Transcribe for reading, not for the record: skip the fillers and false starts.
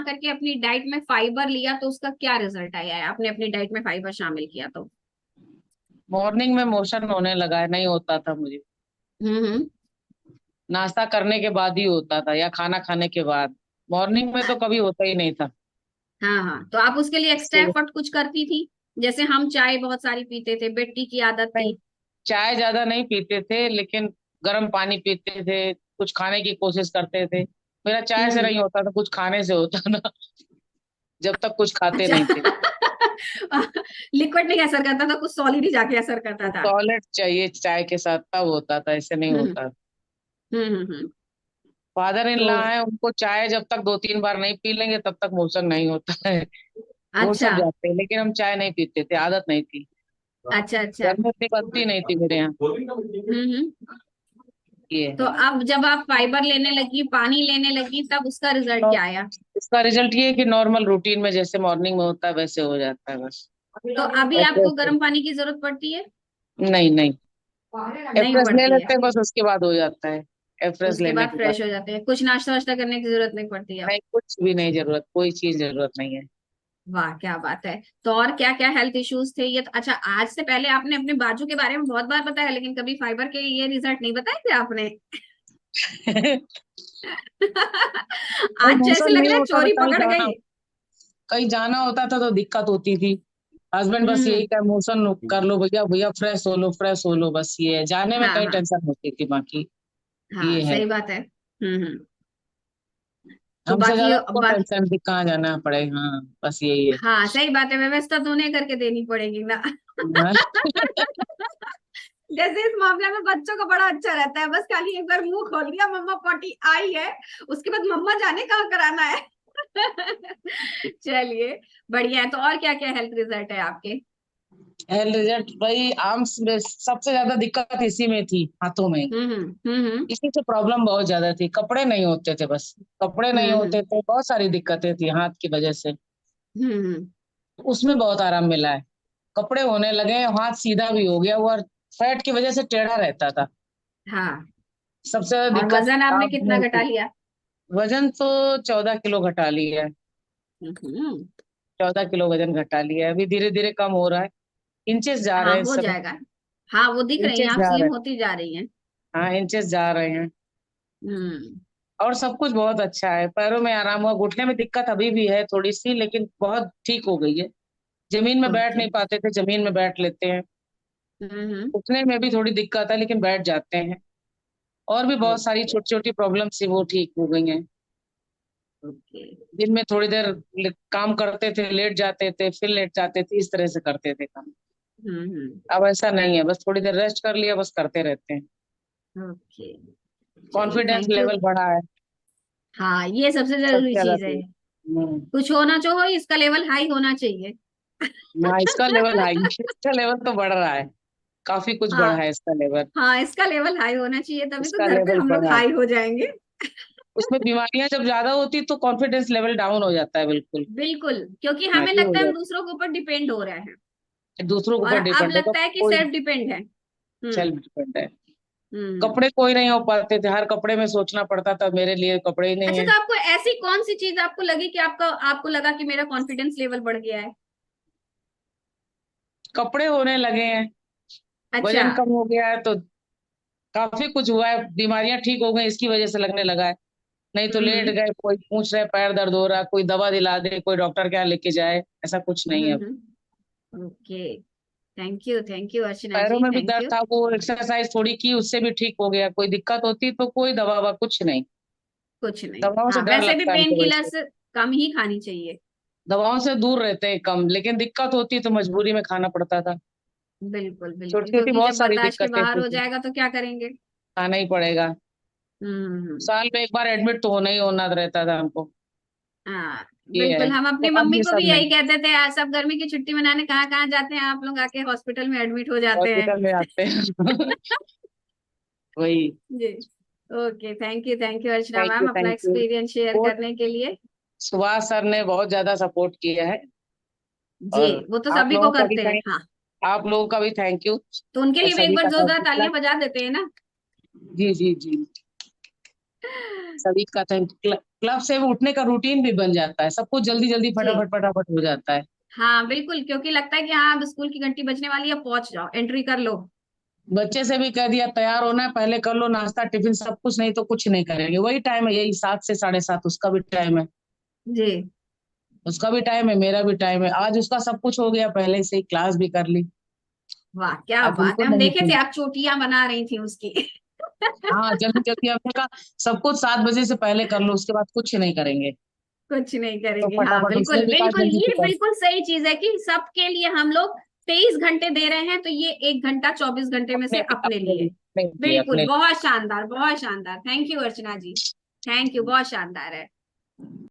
करके अपनी डाइट में फाइबर लिया तो उसका क्या रिजल्ट आया है? आपने अपनी डाइट में फाइबर शामिल किया तो? मॉर्निंग में मोशन होने लगा है, नहीं होता था मुझे। हम्म। नाश्ता करने के बाद ही होता था या खाना खाने के बाद। मॉर्निंग में तो कभी होता ही नहीं था। हाँ हाँ, तो आप उसके लिए एक्स्ट्रा इससे एफर्ट कुछ करती थी? जैसे हम चाय बहुत सारी पीते थे, बेड टी की आदत नहीं, थी। चाय ज्यादा नहीं पीते थे, लेकिन गर्म पानी पीते थे, कुछ खाने की कोशिश करते थे। मेरा चाय से हम्म। नहीं होता था, कुछ खाने से होता था। जब तक कुछ खाते अच्छा। नहीं थे। लिक्विड नहीं असर करता था, कुछ सॉलिड ही जाके असर करता था। सॉलिड चाहिए चाय के साथ, तब होता था, ऐसे नहीं हम्म होता। हम्म। फादर इन तो लॉ है, उनको चाय जब तक 2-3 बार नहीं पी लेंगे तब तक मोशन नहीं होता है। वो अच्छा सब जाते हैं, लेकिन हम चाय नहीं पीते थे, आदत नहीं थी। अच्छा अच्छा। घर में इतनी बनती नहीं थी मेरे यहाँ। हम्म। ये तो है। अब जब आप फाइबर लेने लगी, पानी लेने लगी, तब उसका रिजल्ट और क्या आया? इसका रिजल्ट ये है कि नॉर्मल रूटीन में जैसे मॉर्निंग में होता है वैसे हो जाता है बस। तो अभी आपको एफ्रेश गर्म पानी की जरूरत पड़ती है? नहीं नहीं, नहीं एफ्रेश ले पड़ती है? लेते हैं बस, उसके बाद हो जाता है। एफ्रेश उसके लेने बाद के बाद फ्रेश हो जाते हैं, कुछ नाश्ता वाश्ता करने की जरूरत नहीं पड़ती है? नहीं, कुछ भी नहीं जरूरत, कोई चीज जरूरत नहीं है। वाह क्या बात है। तो और क्या क्या हेल्थ इश्यूज थे ये तो, अच्छा आज से पहले आपने अपने बाजू के बारे में बहुत बार बताया, लेकिन कभी फाइबर के ये रिजल्ट नहीं बताए थे आपने? नहीं, आज जैसे मोशन लग नहीं रहा है होता तो चोरी पकड़ गई। कहीं जाना होता था तो दिक्कत होती थी। हस्बैंड बस यही हम्म। क्या, मोशन कर लो भैया, भैया फ्रेश हो लो, फ्रेश हो लो, बस ये है, जाने में हाँ कहीं हाँ टेंशन होती थी बाकी। हाँ, ये है। सही बात है। तो हमसे बाकी ज्यादा उनको टेंशन थी, कहाँ जाना पड़ेगा, हाँ बस यही है। हाँ सही बात है, व्यवस्था तो उन्हें करके देनी पड़ेगी ना। हाँ। जैसे इस मामले में बच्चों का बड़ा अच्छा रहता है, बस खाली एक बार मुंह खोल दिया मम्मा पॉटी आई है, उसके बाद मम्मा जाने कहाँ कराना है। चलिए, बढ़िया है। तो और क्या क्या हेल्थ रिजल्ट है आपके? हेल्थ रिजल्ट भाई, आर्म्स में सबसे ज्यादा दिक्कत इसी में थी, हाथों में। हम्म। इसी से प्रॉब्लम बहुत ज्यादा थी, कपड़े नहीं होते थे बस। कपड़े नहीं होते हम्म। थे, बहुत सारी दिक्कतें थी हाथ की वजह से। हम्म। उसमें बहुत आराम मिला है। कपड़े होने लगे, हाथ सीधा भी हो गया, और फैट की वजह से टेढ़ा रहता था। हाँ। सबसे ज्यादा और दिक्कत वजन आपने आर्म्स कितना में घटा थी। लिया? वजन तो 14 किलो घटा लिया है। हम्म। 14 किलो वजन घटा लिया है, अभी धीरे धीरे कम हो रहा है। इंचेस जा रहे हाँ हैं इस हो समय। जाएगा। हाँ वो दिख रही हैं, इंचेस आप जा रहे स्लिम हैं। होती जा रही हैं। हाँ, इंचेस जा रहे हैं। हम्म। और सब कुछ बहुत अच्छा है, पैरों में आराम हुआ, घुटने में दिक्कत अभी भी है थोड़ी सी, लेकिन बहुत ठीक हो गई है। जमीन में बैठ ओके। नहीं पाते थे, जमीन में बैठ लेते हैं। हम्म। उठने में भी थोड़ी दिक्कत है, लेकिन बैठ जाते हैं। और भी बहुत सारी ओके। छोटी छोटी प्रॉब्लम थी, वो ठीक हो गई हैं। ओके। दिन में थोड़ी देर काम करते थे, लेट जाते थे, फिर लेट जाते थे, इस तरह से करते थे काम। हम्म। अब ऐसा नहीं है, बस थोड़ी देर रेस्ट कर लिया, बस करते रहते हैं। ओके। चलिए, कॉन्फिडेंस थैंक यू। लेवल बढ़ा है। हाँ ये सबसे सबसे जरूरी ज्यादा चीज है। तो कुछ होना जो हो, इसका लेवल हाई होना चाहिए। हाँ, इसका लेवल हाई, इसका लेवल तो बढ़ रहा है। काफी कुछ बढ़ा हाँ है इसका लेवल। हाँ, इसका लेवल हाई होना चाहिए, तभी तो इसका घर पे लेवल हम लोग बढ़ा है। हाई हो जाएंगे। उसमें बीमारियां जब ज्यादा होती तो कॉन्फिडेंस लेवल डाउन हो जाता है, बिल्कुल। बिल्कुल, क्योंकि हाँ, हमें ये हो लगता है हम जाता दूसरों के ऊपर डिपेंड हो रहे हैं। है, दूसरों के और ऊपर अब डिपेंड है तो लगता है कि कोई सेल्फ डिपेंड है। सेल्फ डिपेंड है। हम्म। कपड़े कोई नहीं हो पाते थे, हर कपड़े में सोचना पड़ता था, मेरे लिए कपड़े ही नहीं अच्छा, है। तो आपको ऐसी कौन सी चीज आपको लगी कि आपका आपको लगा कि मेरा कॉन्फिडेंस लेवल बढ़ गया है? कपड़े होने लगे हैं, अच्छा। वजन कम हो गया है, तो काफी कुछ हुआ है, बीमारियां ठीक हो गई इसकी वजह से लगने लगा है। नहीं तो लेट हम्म। गए, कोई पूछ रहे पैर दर्द हो रहा है, कोई दवा दिला दे, कोई डॉक्टर के यहाँ लेके जाए, ऐसा कुछ नहीं है। ओके। थैंक यू अर्चना पैरों जी, में भी थैंक दर्द यू। था, वो एक्सरसाइज थोड़ी की, उससे भी ठीक हो गया। कोई दिक्कत होती तो कोई दवा ववा कुछ नहीं। कुछ नहीं, दवाओं से हाँ डर वैसे भी लगता है पेन हमको वैसे। किलर्स कम ही खानी चाहिए। दवाओं से दूर रहते हैं कम, लेकिन दिक्कत होती तो मजबूरी में खाना पड़ता था। बिल्कुल बिल्कुल, छोटी छोटी क्योंकि बहुत जब सारी बर्दाश्त के दिक्कतें बाहर थी, हो तो जाएगा तो क्या करेंगे? खाना ही पड़ेगा। हम्म। साल में एक बार एडमिट तो होना ही होना रहता था हमको। हाँ ये है। बिल्कुल, हम तो अपनी अब मम्मी ये को सब भी नहीं। यही कहते थे, आज सब गर्मी की छुट्टी मनाने कहाँ कहाँ जाते हैं आप लोग, आके हॉस्पिटल में एडमिट हो जाते हैं। हॉस्पिटल में आते हैं। वही। जी। Okay, thank you Archana thank you, ma'am, अपना थैंक यू। एक्सपीरियंस शेयर वो करने के लिए। सुभाष सर ने बहुत ज्यादा सपोर्ट किया है। जी, और वो तो आप सभी को लोगों का भी करते हैं, थैंक हाँ। आप लोगों का भी थैंक यू। तो उनके और लिए भी एक सभी बार का जोरदार थैंक यू। तालियां बजा देते हैं ना। जी जी जी। सभी का टाइम क्लब से उठने का रूटीन भी बन जाता है, सब कुछ जल्दी जल्दी जी फटाफट फटाफट हो जाता है। हाँ बिल्कुल, क्योंकि लगता है कि हाँ अब स्कूल की घंटी बजने वाली है, पहुंच जाओ, एंट्री कर लो। बच्चे से भी कह दिया तैयार होना है, पहले कर लो नाश्ता टिफिन सब कुछ, नहीं तो कुछ नहीं करेंगे। वही टाइम है, यही 7 से 7:30 उसका भी टाइम है। जी उसका भी टाइम है, मेरा भी टाइम है। आज उसका सब कुछ हो गया, पहले से ही क्लास भी कर ली। वाह क्या अब बात उनको है, हम नहीं देखे थे थी। आप चोटियां बना रही थी उसकी। हाँ जल्दी जल्दी, हमने कहा सब कुछ 7 बजे से पहले कर लो, उसके बाद कुछ नहीं करेंगे। कुछ नहीं तो करेंगे, हाँ फटाफट बिल्कुल उसने भी कहा बिल्कुल, जल्दी से ये कर। बिल्कुल सही चीज है कि सबके लिए हम लोग 23 घंटे दे रहे हैं, तो ये 1 घंटा 24 घंटे में अपने से लिए अपने अपने लिए। लिए अपने लिए बिल्कुल, अपने लिए। बहुत शानदार बहुत शानदार, thank you Archana ji, thank you, बहुत शानदार है।